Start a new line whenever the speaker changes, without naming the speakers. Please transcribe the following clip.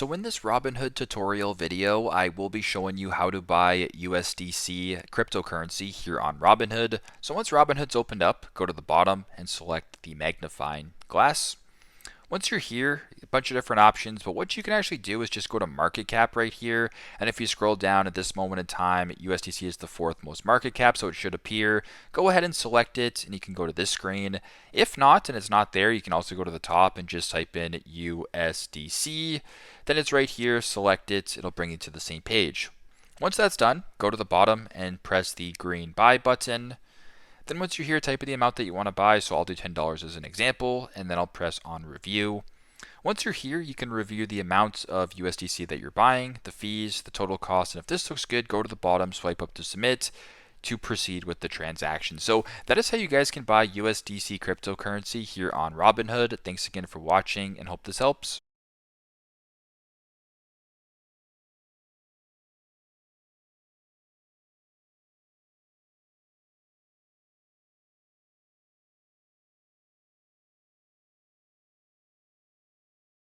So in this Robinhood tutorial video, I will be showing you how to buy USDC cryptocurrency here on Robinhood. So once Robinhood's opened up, go to the bottom and select the magnifying glass. Once you're here, a bunch of different options, but what you can actually do is just go to market cap right here. And if you scroll down at this moment in time, USDC is the fourth most market cap, so it should appear. Go ahead and select it, and you can go to this screen. If not, and it's not there, you can also go to the top and just type in USDC. Then it's right here, select it, it'll bring you to the same page. Once that's done, go to the bottom and press the green buy button. Then once you're here, type in the amount that you want to buy. So I'll do $10 as an example, and then I'll press on review. Once you're here, you can review the amount of USDC that you're buying, the fees, the total cost, and if this looks good, go to the bottom, swipe up to submit to proceed with the transaction. So that is how you guys can buy USDC cryptocurrency here on Robinhood. Thanks again for watching and hope this helps.